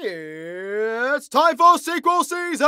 It's time for sequel season!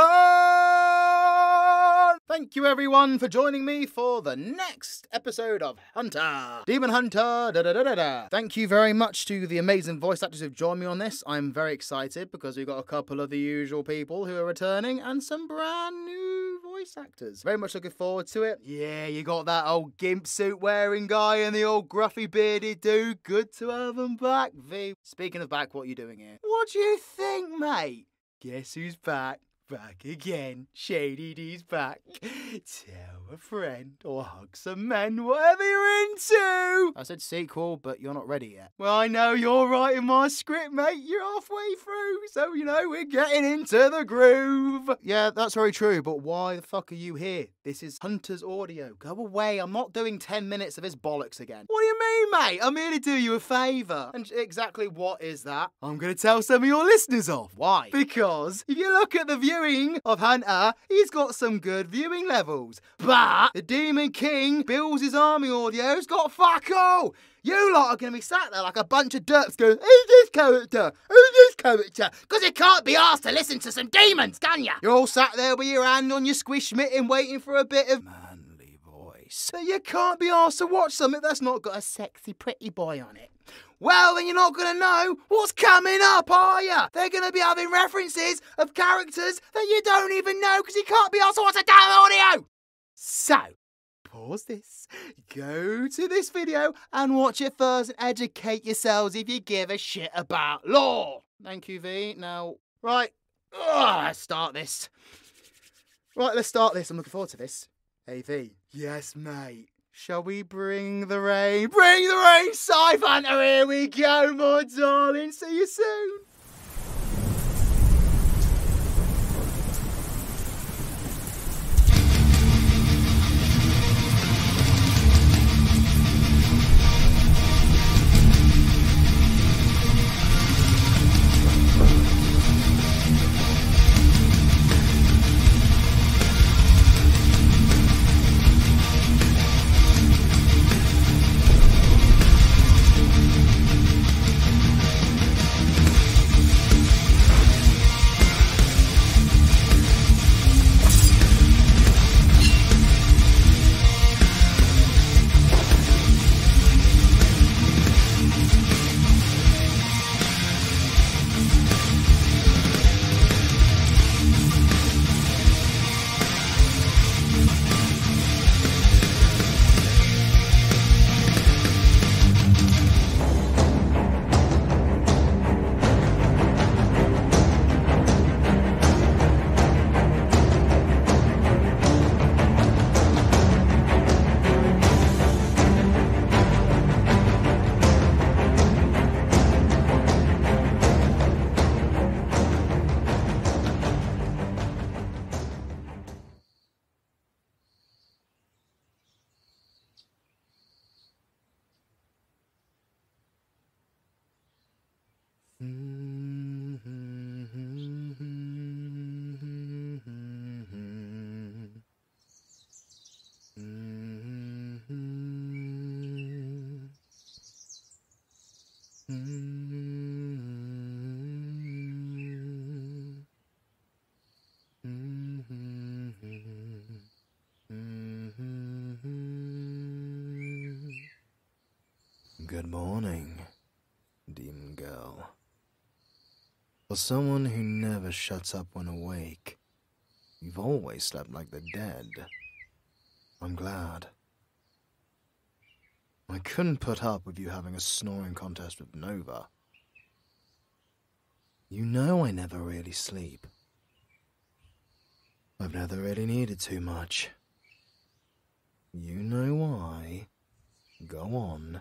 Thank you everyone for joining me for the next episode of Hunter. Demon Hunter, da-da-da-da-da. Thank you very much to the amazing voice actors who've joined me on this. I'm very excited because we've got a couple of the usual people who are returning and some brand new voice actors. Very much looking forward to it. Yeah, you got that old gimp suit wearing guy and the old gruffy bearded dude. Good to have them back, V. Speaking of back, what are you doing here? What do you think, mate? Guess who's back? Back again. Shady D's back. Tell a friend or hug some men, whatever you're into. I said sequel, but you're not ready yet. Well, I know you're writing my script, mate. You're halfway through, so, we're getting into the groove. Yeah, that's very true, but why the fuck are you here? This is Hunter's audio. Go away. I'm not doing 10 minutes of his bollocks again. What do you mean, mate? I'm here to do you a favour. And exactly what is that? I'm going to tell some of your listeners off. Why? Because if you look at the viewing of Hunter, he's got some good viewing levels. But the Demon King, Bill's army audio's got fuck all. You lot are going to be sat there like a bunch of derps going, who's this character? Who's this character? Because you can't be asked to listen to some demons, can ya? You're all sat there with your hand on your squish mitten waiting for a bit of manly voice. But you can't be asked to watch something that's not got a sexy pretty boy on it. Well, then you're not going to know what's coming up, are you? They're going to be having references of characters that you don't even know because you can't be asked to watch a damn audio. So, pause this, go to this video and watch it first and educate yourselves if you give a shit about lore. Thank you, V. Now, right, let's start this. I'm looking forward to this. Hey, V. Yes, mate. Shall we bring the rain? Bring the rain, Scythe Hunter! Here we go, my darling. See you soon. Good morning, demon girl. For someone who never shuts up when awake, you've always slept like the dead. I'm glad. I couldn't put up with you having a snoring contest with Nova. You know I never really sleep. I've never really needed too much. You know why. Go on.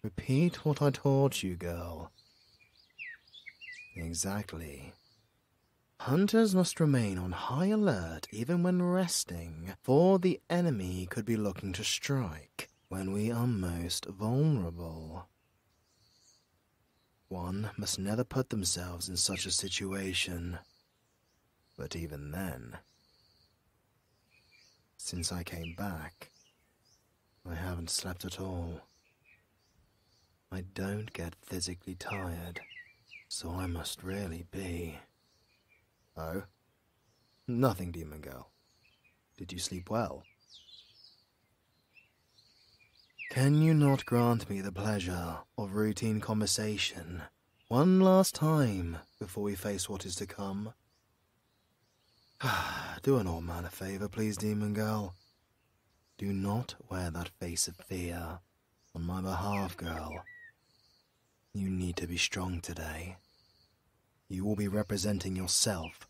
Repeat what I taught you, girl. Exactly. Hunters must remain on high alert even when resting, for the enemy could be looking to strike when we are most vulnerable. One must never put themselves in such a situation. But even then, since I came back, I haven't slept at all. I don't get physically tired. So I must really be... Oh? Nothing, demon girl. Did you sleep well? Can you not grant me the pleasure of routine conversation one last time before we face what is to come? Do an old man a favor, please, demon girl. Do not wear that face of fear on my behalf, girl. You need to be strong today. You will be representing yourself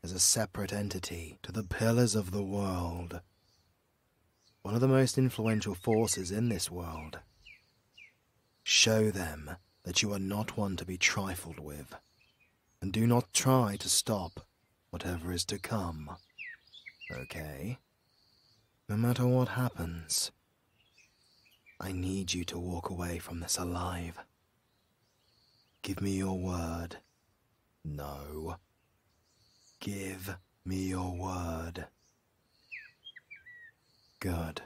as a separate entity to the pillars of the world. One of the most influential forces in this world. Show them that you are not one to be trifled with, and do not try to stop whatever is to come. Okay? No matter what happens, I need you to walk away from this alive. Give me your word. No. Give me your word. Good.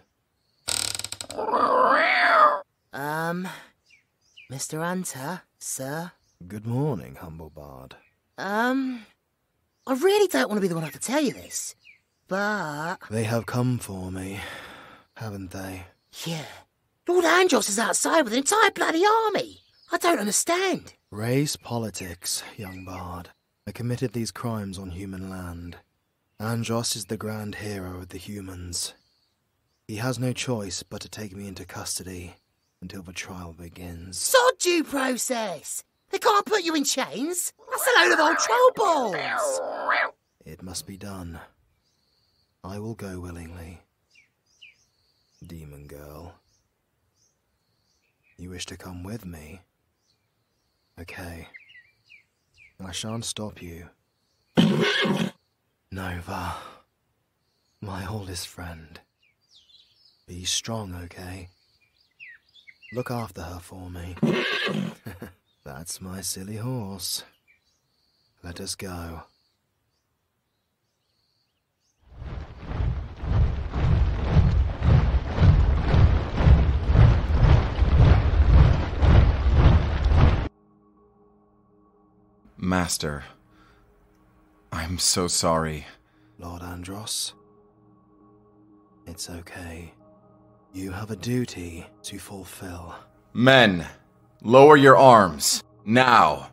Mr. Hunter, sir? Good morning, humble bard. I really don't want to be the one to have to tell you this, but... They have come for me, haven't they? Yeah. Lord Andros is outside with an entire bloody army. I don't understand. Race politics, young bard. I committed these crimes on human land. Andros is the grand hero of the humans. He has no choice but to take me into custody until the trial begins. Sod due process! They can't put you in chains. That's a load of old troll balls. It must be done. I will go willingly. Demon girl. You wish to come with me? Okay. I shan't stop you. Nova. My oldest friend. Be strong, okay? Look after her for me. That's my silly horse. Let us go. Master, I'm so sorry. Lord Andros, it's okay. You have a duty to fulfill. Men, lower your arms, now.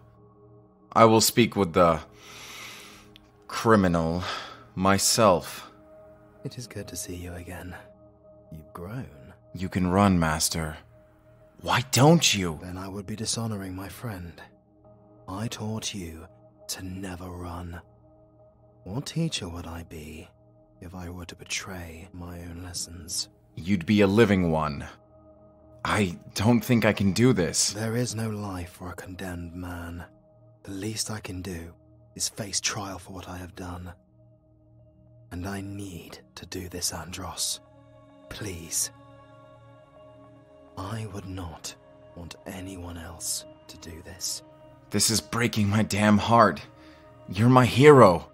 I will speak with the criminal myself. It is good to see you again. You've grown. You can run, Master. Why don't you? Then I would be dishonoring my friend. I taught you to never run. What teacher would I be if I were to betray my own lessons? You'd be a living one. I don't think I can do this. There is no life for a condemned man. The least I can do is face trial for what I have done. And I need to do this, Andros. Please. I would not want anyone else to do this. This is breaking my damn heart. You're my hero.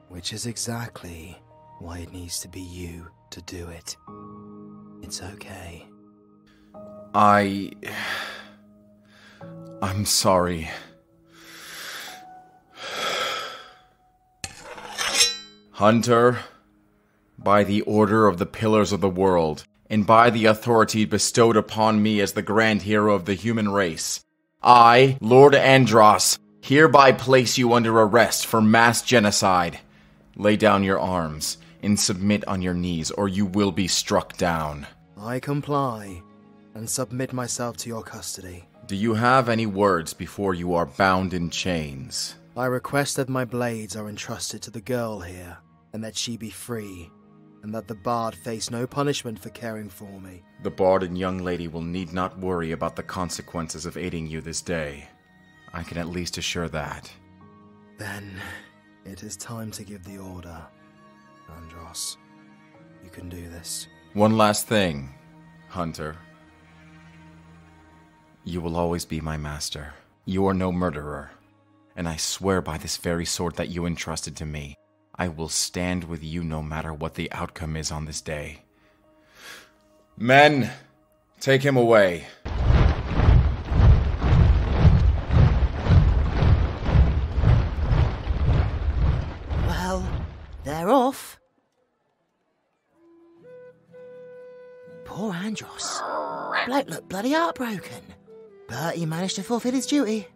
Which is exactly why it needs to be you to do it. It's okay. I'm sorry. Hunter, by the order of the pillars of the world, and by the authority bestowed upon me as the grand hero of the human race, I, Lord Andros, hereby place you under arrest for mass genocide. Lay down your arms and submit on your knees, or you will be struck down. I comply and submit myself to your custody. Do you have any words before you are bound in chains? I request that my blades are entrusted to the girl here, and that she be free, and that the bard face no punishment for caring for me. The bard and young lady will need not worry about the consequences of aiding you this day. I can at least assure that. Then it is time to give the order. Andros, you can do this. One last thing, Hunter. You will always be my master. You are no murderer. And I swear by this very sword that you entrusted to me, I will stand with you no matter what the outcome is on this day. Men, take him away. They're off. Poor Andros. Bloke looked bloody heartbroken. But he managed to fulfill his duty.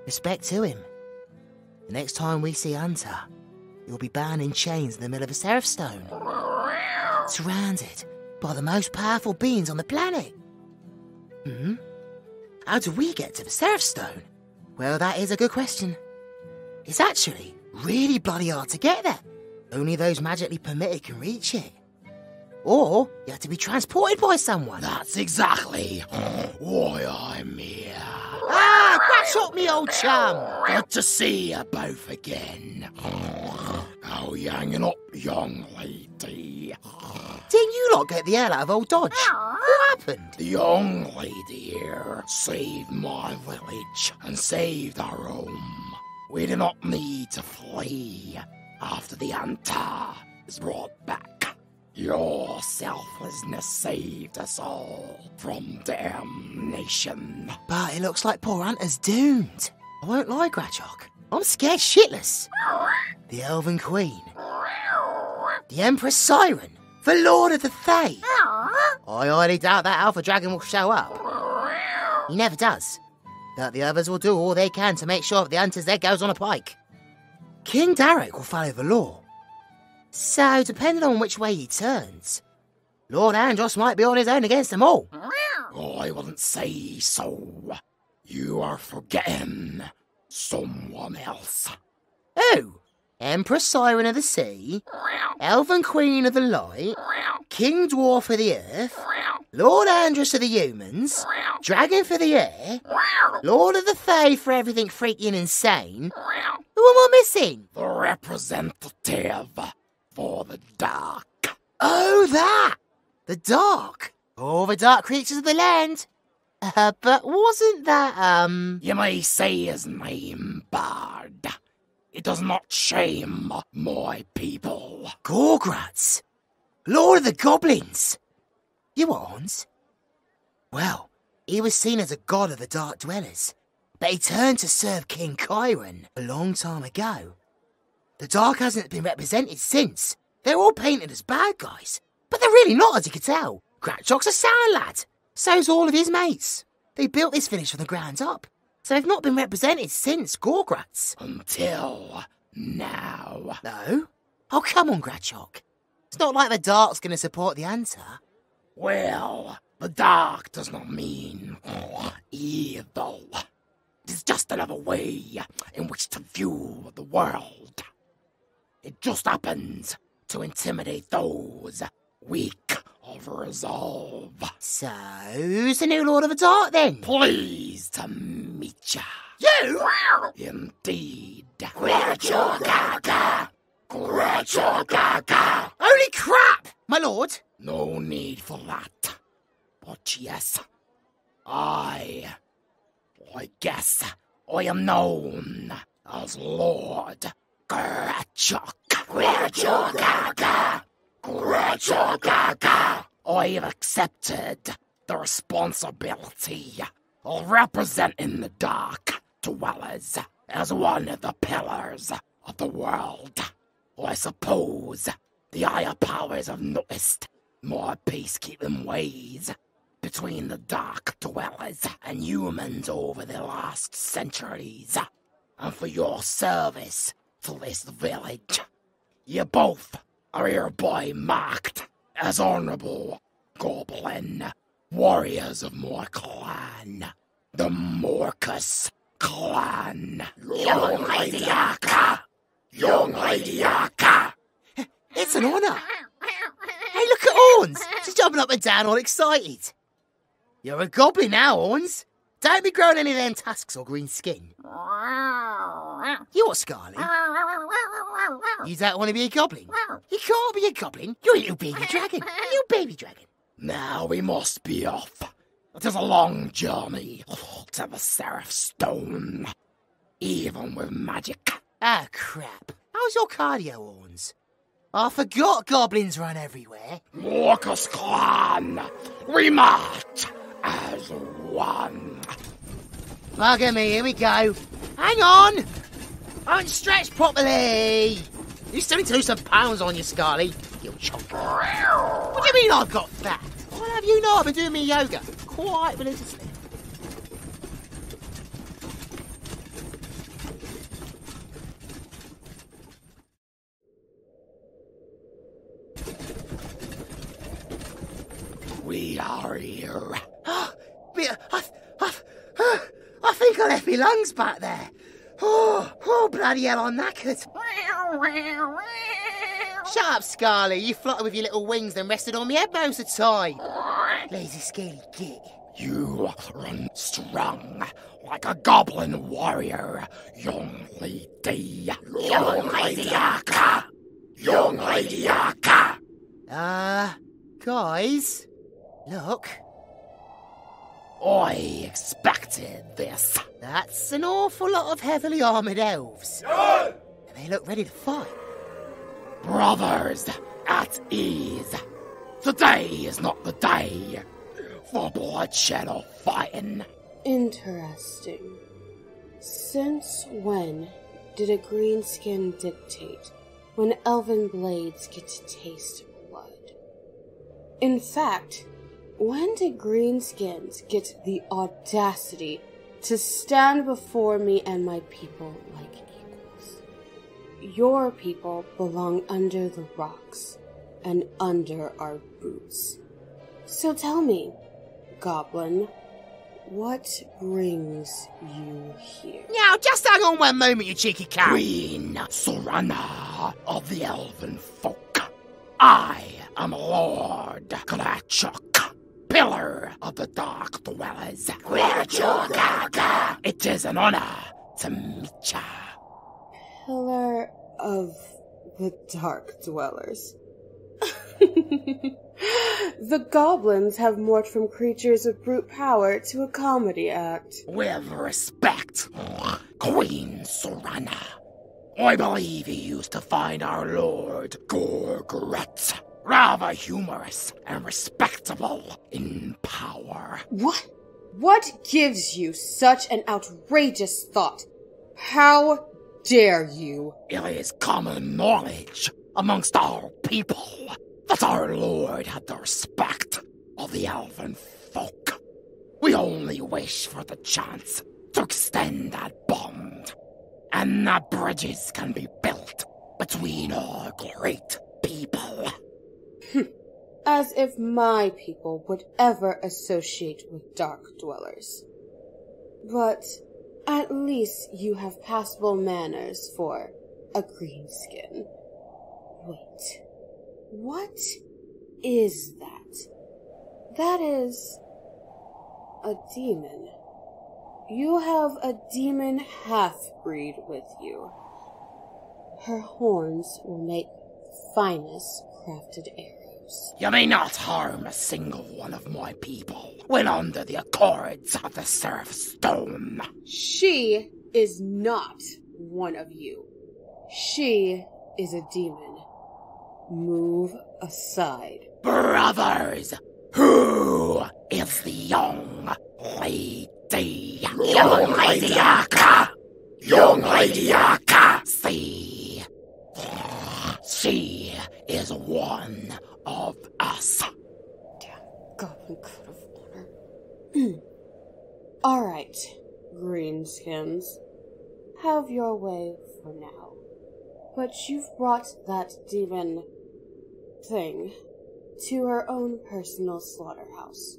Respect to him. The next time we see Hunter, he'll be bound in chains in the middle of a seraph stone. Surrounded by the most powerful beings on the planet. How do we get to the seraph stone? Well, that is a good question. It's actually really bloody hard to get there. Only those magically permitted can reach it. Or you have to be transported by someone. That's exactly why I'm here. Ah, catch up, me old chum. Good to see you both again. How you hanging up, young lady? Didn't you lot get the hell out of old Dodge? What happened? The young lady here saved my village and saved our home. We do not need to flee after the Hunter is brought back. Your selflessness saved us all from damnation. But it looks like poor Hunter's doomed. I won't lie, Gratchok. I'm scared shitless. The Elven Queen. The Empress Siren. The Lord of the Fae. I highly doubt that Alpha Dragon will show up. He never does. But the others will do all they can to make sure that the Hunter's head goes on a pike. King Darek will follow the law. So, depending on which way he turns, Lord Andros might be on his own against them all. Oh, I wouldn't say so. You are forgetting someone else. Who? Empress Siren of the Sea, Elven Queen of the Light, King Dwarf of the Earth, Lord Andros of the Humans, Dragon for the Air, Lord of the Fae for everything freaky and insane. Who am I missing? The representative for the dark. Oh, that! The dark. All the dark creatures of the land. But wasn't that, You may say his name, Bard. It does not shame my people. Gorgrats? Lord of the Goblins? You want? Well, he was seen as a god of the Dark Dwellers, but he turned to serve King Chiron a long time ago. The Dark hasn't been represented since. They're all painted as bad guys, but they're really not, as you can tell. Gratchok's a sour lad. So's all of his mates. They built this village from the ground up, so they've not been represented since Gorgrats. Until now. No? Oh, come on, Gratchok. It's not like the Dark's going to support the Hunter. Well, the dark does not mean evil. It is just another way in which to view the world. It just happens to intimidate those weak of resolve. So, who's the new Lord of the Dark, then? Pleased to meet ya. You? Indeed. Gratchok! Holy crap! My lord? No need for that. But yes, I guess I am known as Lord Gratchok. I have accepted the responsibility of representing the Dark Dwellers as one of the pillars of the world. I suppose the higher powers have noticed more peacekeeping ways between the Dark Dwellers and humans over the last centuries, and for your service to this village, you both are hereby marked as honorable goblin warriors of my clan, the Morcus clan. Young Lady Arca! Young Lady Arca! It's an honour. Hey, look at Horns. She's jumping up and down all excited. You're a goblin now, Horns. Don't be growing any of them tusks or green skin. You what, Scarlet? You don't want to be a goblin? You can't be a goblin. You're a little baby dragon. A little baby dragon. Now we must be off. It is a long journey to the Seraph Stone, even with magic. Ah, crap. How's your cardio, Horns? I forgot goblins run everywhere. Morcus clan, we march as one. Bugger me, here we go. Hang on! I haven't stretched properly. You still need to lose some pounds on you, Scarly. You chonk. What do you mean I've got fat? What have you know? I've been doing me yoga quite religiously. We are here. I think I left my lungs back there. Oh, bloody hell, I'm knackered. Shut up, Scarly. You fluttered with your little wings, then rested on my head most of the time. Lazy, scaly git. You run strong like a goblin warrior, young lady. Young lady Aka. Young lady Aka. Guys, look. I expected this. That's an awful lot of heavily armoured elves. And they look ready to fight. Brothers at ease. Today is not the day for bloodshed or fighting. Interesting. Since when did a greenskin dictate when elven blades get to taste blood? In fact, when did greenskins get the audacity to stand before me and my people like equals? Your people belong under the rocks and under our boots. So tell me, Goblin, what brings you here? Now, just hang on one moment, you cheeky cow. Queen Sorana of the Elven Folk. I am Lord Glachuk, Pillar of the Dark Dwellers. It is an honor to meet ya. Pillar of the Dark Dwellers. The goblins have morphed from creatures of brute power to a comedy act. With respect, Queen Sorana. I believe he used to find our Lord Gorgret rather humorous and respectable in power. What? What gives you such an outrageous thought? How dare you? It is common knowledge amongst our people that our Lord had the respect of the Elven Folk. We only wish for the chance to extend that bond, and that bridges can be built between our great people. As if my people would ever associate with Dark Dwellers. But at least you have passable manners for a greenskin. Wait, what is that? That is a demon. You have a demon half-breed with you. Her horns will make the finest crafted arrows. You may not harm a single one of my people when under the accords of the Seraph Stone. She is not one of you. She is a demon. Move aside. Brothers, who is the young lady? Young Lady Aka! Young Lady Aka! See, she is one of us. Damn goblin code of honor. Alright, greenskins. Have your way for now. But you've brought that demon thing to her own personal slaughterhouse.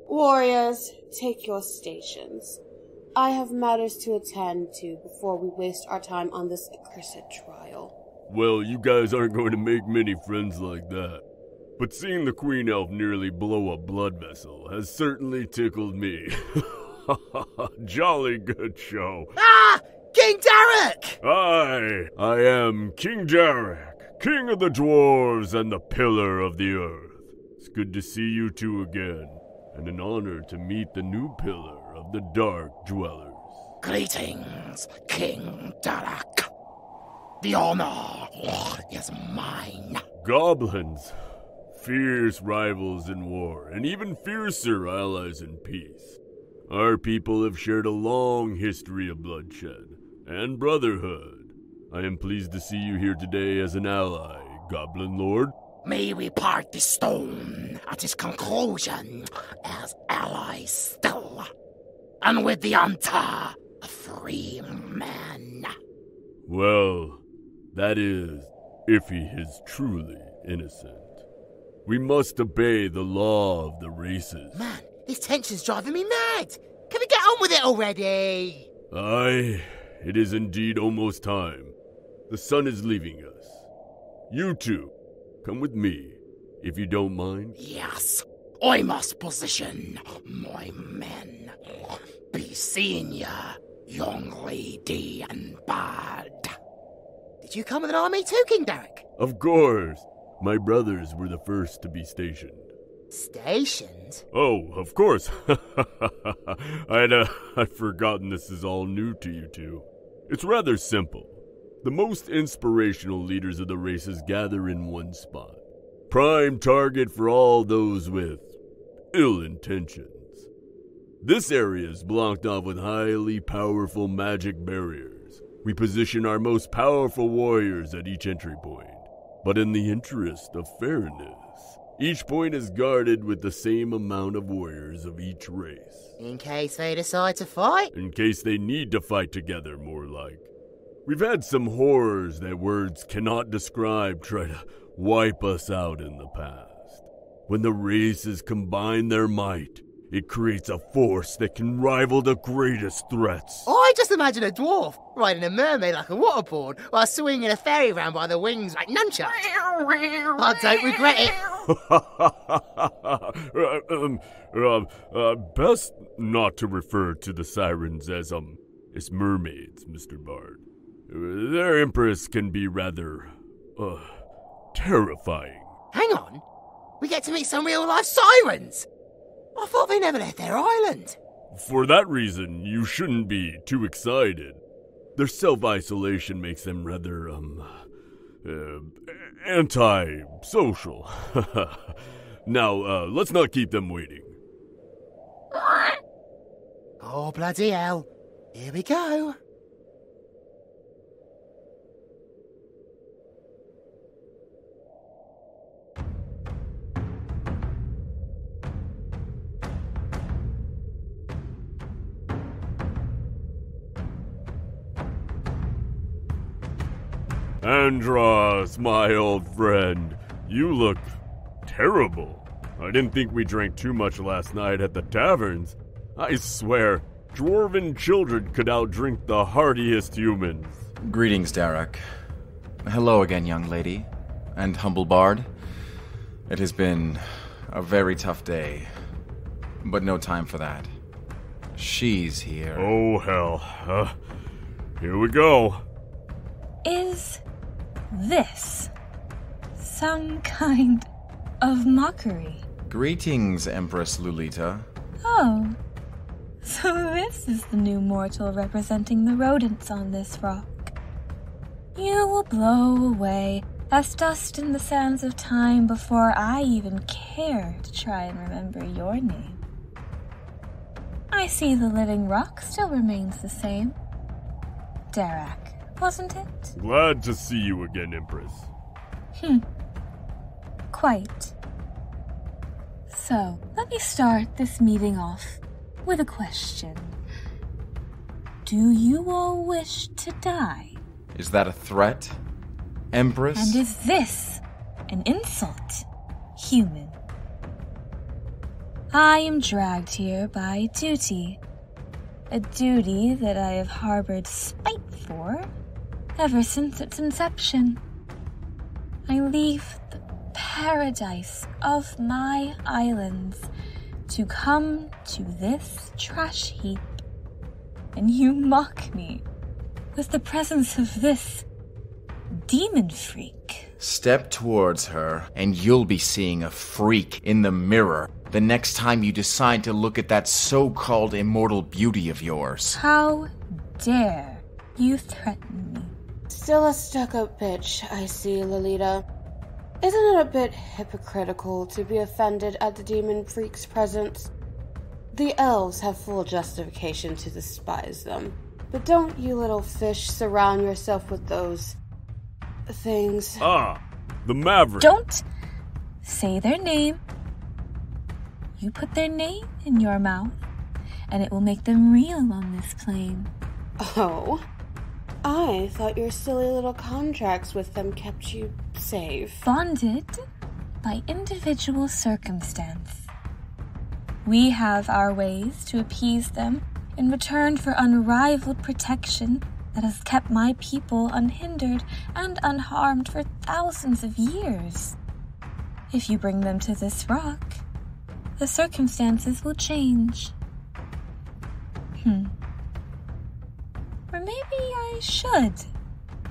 Warriors, take your stations. I have matters to attend to before we waste our time on this accursed trial. Well, you guys aren't going to make many friends like that. But seeing the Queen Elf nearly blow a blood vessel has certainly tickled me. Jolly good show. Ah! King Derek! I am King Derek, King of the Dwarves and the Pillar of the Earth. It's good to see you two again, and an honor to meet the new Pillar of the Dark Dwellers. Greetings, King Derek. The honor is mine. Goblins, fierce rivals in war, and even fiercer allies in peace. Our people have shared a long history of bloodshed and brotherhood. I am pleased to see you here today as an ally, Goblin Lord. May we part the stone at its conclusion as allies still, and with the hunter a free man. Well, that is, if he is truly innocent. We must obey the law of the races. Man, this tension's driving me mad. Can we get on with it already? Aye, it is indeed almost time. The sun is leaving us. You two, come with me, if you don't mind. Yes, I must position my men. Be seeing ya, young lady and bad. Did you come with an army too, King Derek? Of course. My brothers were the first to be stationed. Stationed? Oh, of course. I'd forgotten this is all new to you two. It's rather simple. The most inspirational leaders of the races gather in one spot. Prime target for all those with ill intentions. This area is blocked off with highly powerful magic barriers. We position our most powerful warriors at each entry point. But in the interest of fairness, each point is guarded with the same amount of warriors of each race. In case they decide to fight? In case they need to fight together, more like. We've had some horrors that words cannot describe try to wipe us out in the past. When the races combine their might, it creates a force that can rival the greatest threats. I just imagine a dwarf riding a mermaid like a waterboard while swinging a fairy round by the wings like nunchucks. I don't regret it. Best not to refer to the sirens as mermaids, Mr. Bard. Their empress can be rather, terrifying. Hang on. We get to meet some real-life sirens. I thought they never left their island. For that reason, you shouldn't be too excited. Their self-isolation makes them rather, anti-social. Now, let's not keep them waiting. Oh, bloody hell. Here we go. Andros, my old friend, you look terrible. I didn't think we drank too much last night at the taverns. I swear, dwarven children could outdrink the hardiest humans. Greetings, Derek. Hello again, young lady. And humble bard. It has been a very tough day, but no time for that. She's here. Oh, hell. Here we go. Is this some kind of mockery? Greetings, Empress Lolita. Oh, so this is the new mortal representing the rodents on this rock. You will blow away as dust in the sands of time before I even care to try and remember your name. I see the living rock still remains the same. Derek, wasn't it? Glad to see you again, Empress. Quite. So, let me start this meeting off with a question. Do you all wish to die? Is that a threat, Empress? And is this an insult, human? I am dragged here by duty. A duty that I have harbored spite for ever since its inception. I leave the paradise of my islands to come to this trash heap, and you mock me with the presence of this demon freak. Step towards her, and you'll be seeing a freak in the mirror the next time you decide to look at that so-called immortal beauty of yours. How dare you threaten me? Still a stuck-up bitch, I see, Lolita. Isn't it a bit hypocritical to be offended at the demon freak's presence? The elves have full justification to despise them. But don't you little fish surround yourself with those things. Ah, the Maverick. Don't say their name. You put their name in your mouth, and it will make them real on this plane. Oh, I thought your silly little contracts with them kept you safe. Bonded by individual circumstance. We have our ways to appease them in return for unrivaled protection that has kept my people unhindered and unharmed for thousands of years. If you bring them to this rock, the circumstances will change. Or maybe I should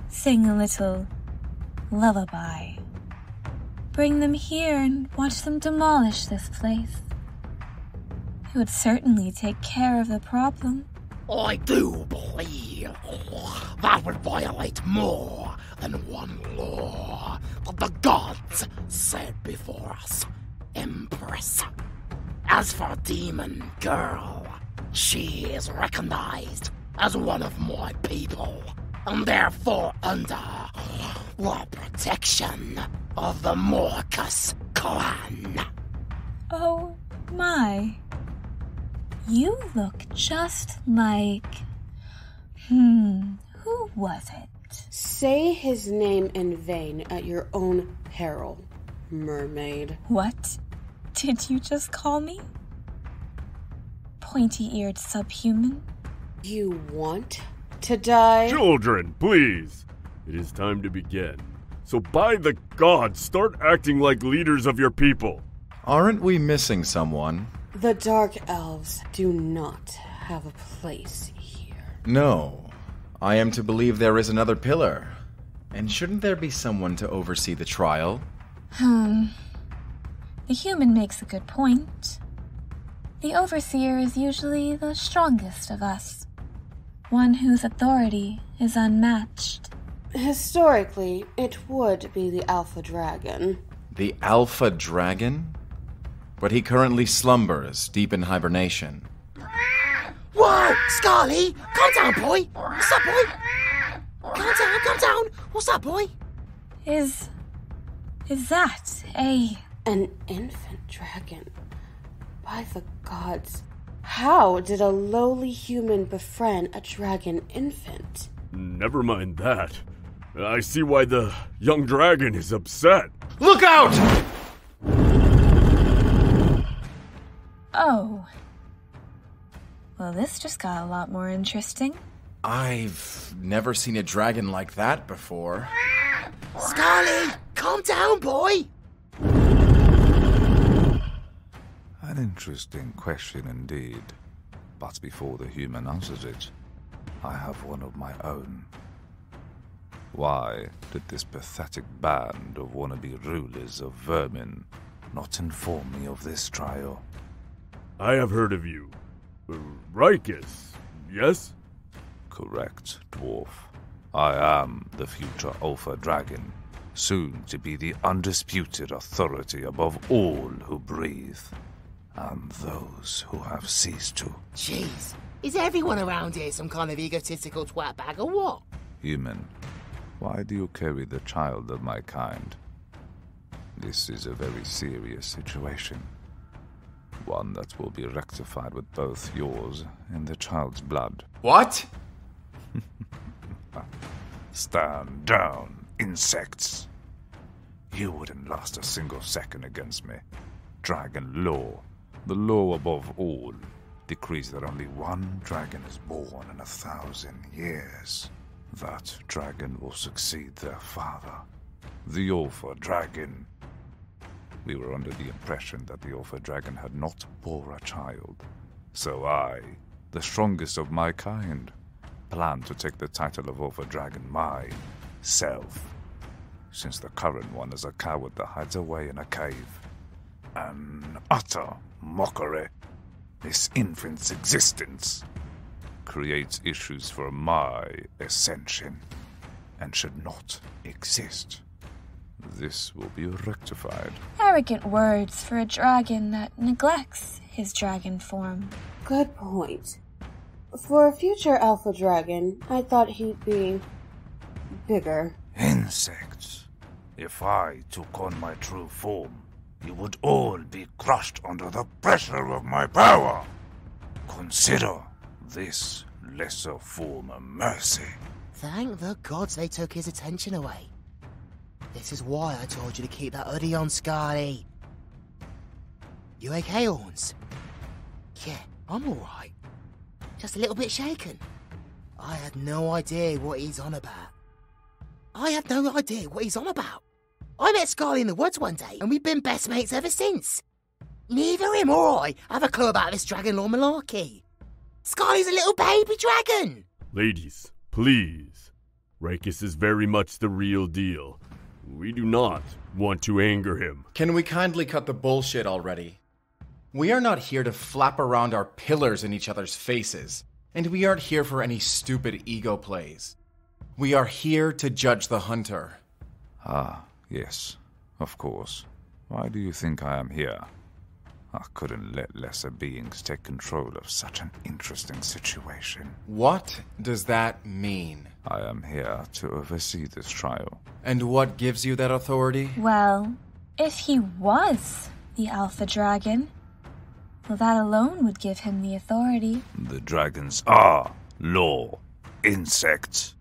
sing a little lullaby. Bring them here and watch them demolish this place. It would certainly take care of the problem. I do believe that would violate more than one law that the gods set before us, Empress. As for Demon Girl, she is recognized as one of my people, and therefore under the protection of the Morcus clan. Oh my. You look just like... who was it? Say his name in vain at your own peril, mermaid. What did you just call me? Pointy-eared subhuman? You want to die? Children, please. It is time to begin. So by the gods, start acting like leaders of your people. Aren't we missing someone? The Dark Elves do not have a place here. No. I am to believe there is another pillar. And shouldn't there be someone to oversee the trial? The human makes a good point. The overseer is usually the strongest of us. One whose authority is unmatched. Historically, it would be the Alpha Dragon. The Alpha Dragon? But he currently slumbers, deep in hibernation. Whoa, Scarly! Calm down, boy! What's up, boy? Calm down! What's up, boy? Is that An infant dragon? By the gods, how did a lowly human befriend a dragon infant? Never mind that. I see why the young dragon is upset. Look out! Oh. Well, this just got a lot more interesting. I've never seen a dragon like that before. Scarly! Calm down, boy! An interesting question indeed. But before the human answers it, I have one of my own. Why did this pathetic band of wannabe rulers of vermin not inform me of this trial? I have heard of you. Rikus, yes? Correct, dwarf. I am the future Alpha Dragon, soon to be the undisputed authority above all who breathe, and those who have ceased to. Jeez, is everyone around here some kind of egotistical twat bag or what? Human, why do you carry the child of my kind? This is a very serious situation. One that will be rectified with both yours and the child's blood. What? Stand down, insects. You wouldn't last a single second against me. Dragon law, the law above all, decrees that only one dragon is born in 1,000 years. That dragon will succeed their father, the Alpha Dragon. We were under the impression that the Alpha Dragon had not bore a child. So I, the strongest of my kind, planned to take the title of Alpha Dragon myself, since the current one is a coward that hides away in a cave. An utter mockery. This infant's existence creates issues for my ascension and should not exist. This will be rectified. arrogant words for a dragon that neglects his dragon form. Good point. For a future alpha dragon, I thought he'd be bigger. Insects. If I took on my true form, you would all be crushed under the pressure of my power. Consider this lesser form a mercy. Thank the gods they took his attention away. This is why I told you to keep that hoodie on, Scarly. You okay, Horns? Yeah, I'm alright. Just a little bit shaken. I had no idea what he's on about. I met Scarly in the woods one day, and we've been best mates ever since. Neither him or I have a clue about this dragon lore malarkey. Scarly's a little baby dragon! Ladies, please. Raikus is very much the real deal. We do not want to anger him. Can we kindly cut the bullshit already? We are not here to flap around our pillars in each other's faces, and we aren't here for any stupid ego plays. We are here to judge the hunter. Ah, yes, of course. Why do you think I am here? I couldn't let lesser beings take control of such an interesting situation. What does that mean? I am here to oversee this trial. And what gives you that authority? Well, if he was the Alpha Dragon, well, that alone would give him the authority. The dragons are law, insects,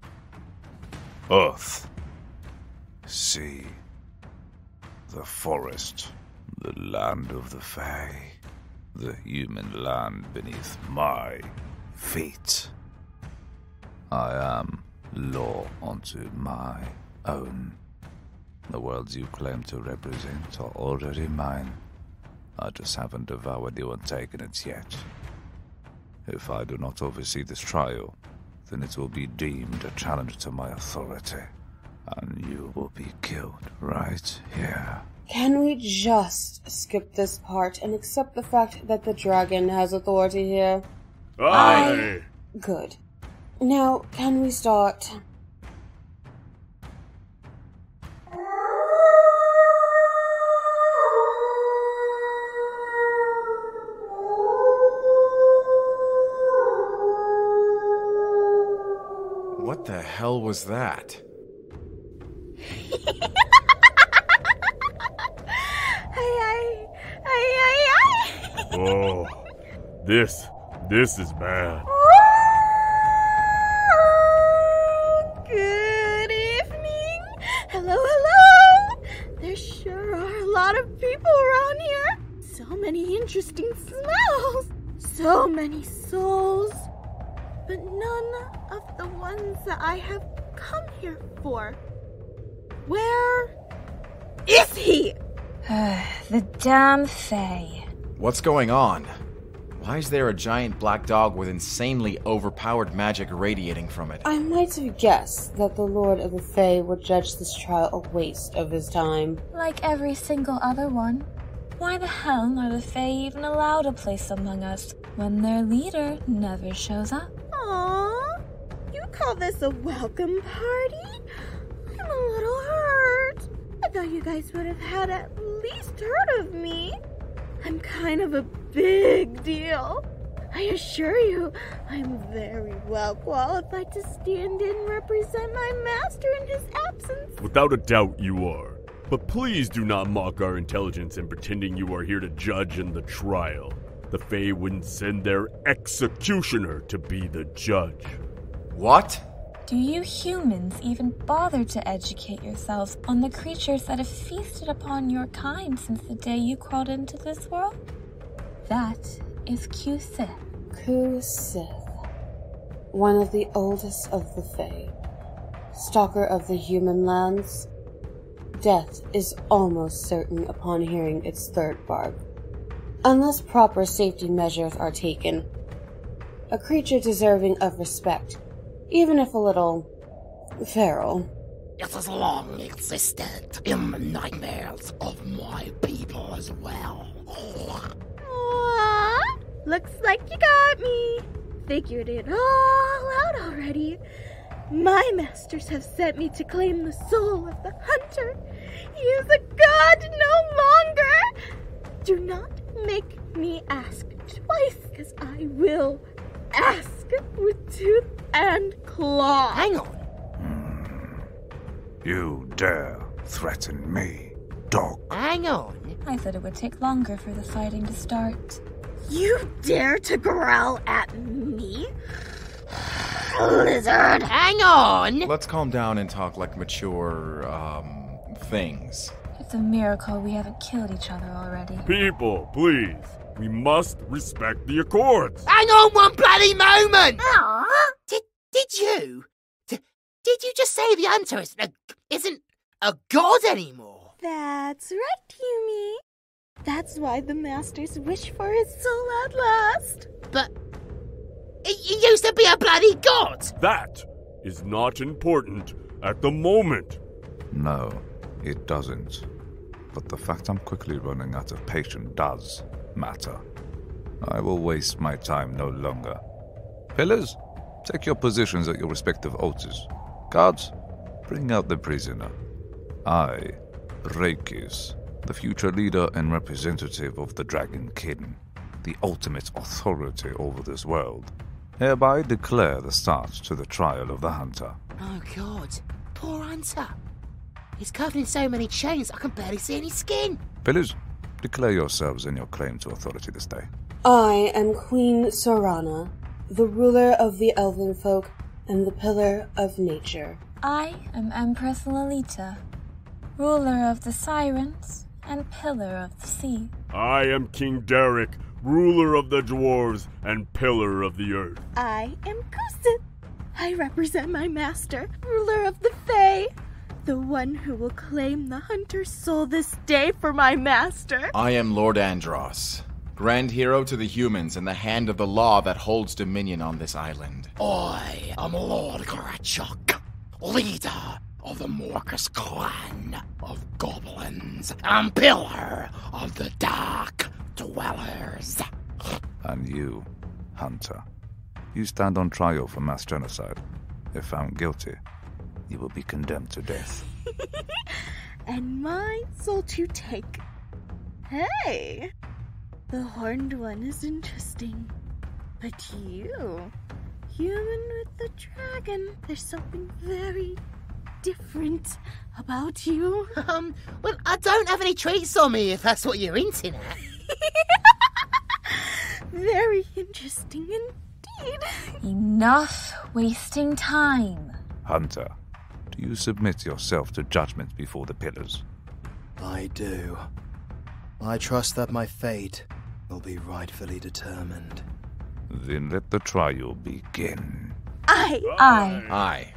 earth, sea, the forest, the land of the Fae, the human land beneath my feet. I am law unto my own. The worlds you claim to represent are already mine. I just haven't devoured you and taken it yet. If I do not oversee this trial, then it will be deemed a challenge to my authority, and you will be killed right here. Can we just skip this part and accept the fact that the dragon has authority here? Aye! Good. Now, can we start? What the hell was that? Oh, this is bad. Good evening. Hello. There sure are a lot of people around here. So many interesting smells. So many souls. But none of the ones that I have come here for. Where is he? The damn Fae. What's going on? Why is there a giant black dog with insanely overpowered magic radiating from it? I might have guessed that the Lord of the Fae would judge this trial a waste of his time. Like every single other one. Why the hell are the Fae even allowed a place among us when their leader never shows up? Aww, you call this a welcome party? I'm a little hurt. I thought you guys would have had at least heard of me. I'm kind of a big deal. I assure you, I'm very well qualified to stand in and represent my master in his absence. Without a doubt you are. But please do not mock our intelligence in pretending you are here to judge in the trial. The Fae wouldn't send their executioner to be the judge. What? Do you humans even bother to educate yourselves on the creatures that have feasted upon your kind since the day you crawled into this world? That is Q-Sith. Q-Sith, one of the oldest of the Fae, stalker of the human lands. Death is almost certain upon hearing its third bark, unless proper safety measures are taken. A creature deserving of respect, even if a little feral. It has long existed in the nightmares of my people as well. Aww, looks like you got me. Figured it all out already. My masters have sent me to claim the soul of the hunter. He is a god no longer. Do not make me ask twice, because I will ask. with tooth and claw. Hang on. You dare threaten me, dog? Hang on. I thought it would take longer for the fighting to start. You dare to growl at me? Lizard! Hang on. Let's calm down and talk like mature, things. It's a miracle we haven't killed each other already. People, please. We must respect the Accords. Hang on one bloody moment. Did you just say the hunter isn't a god anymore? That's right, Yumi. That's why the masters wish for his soul at last. But he used to be a bloody god. That is not important at the moment. No, it doesn't. But the fact I'm quickly running out of patience does matter. I will waste my time no longer. Pillars, take your positions at your respective altars. Guards, bring out the prisoner. I, Reikis, the future leader and representative of the Dragon Kin, the ultimate authority over this world, hereby declare the start to the trial of the hunter. Oh God, poor hunter. He's covered in so many chains I can barely see any skin. Pillars, declare yourselves and your claim to authority this day. I am Queen Sorana, the ruler of the elven folk and the pillar of nature. I am Empress Lolita, ruler of the sirens and pillar of the sea. I am King Derek, ruler of the dwarves and pillar of the earth. I am Kusit. I represent my master, ruler of the Fae, the one who will claim the hunter's soul this day for my master. I am Lord Andros, Grand Hero to the humans and the hand of the law that holds dominion on this island. I am Lord Grachuk, leader of the Morcus clan of goblins and pillar of the dark dwellers. And you, Hunter, you stand on trial for mass genocide. If found guilty, you will be condemned to death. And my soul to take. Hey, the horned one is interesting. But you, human with the dragon, there's something very different about you. Well, I don't have any treats on me if that's what you're hinting at. Very interesting indeed. Enough wasting time. Hunter, do you submit yourself to judgment before the pillars? I do. I trust that my fate will be rightfully determined. Then let the trial begin. I Aye.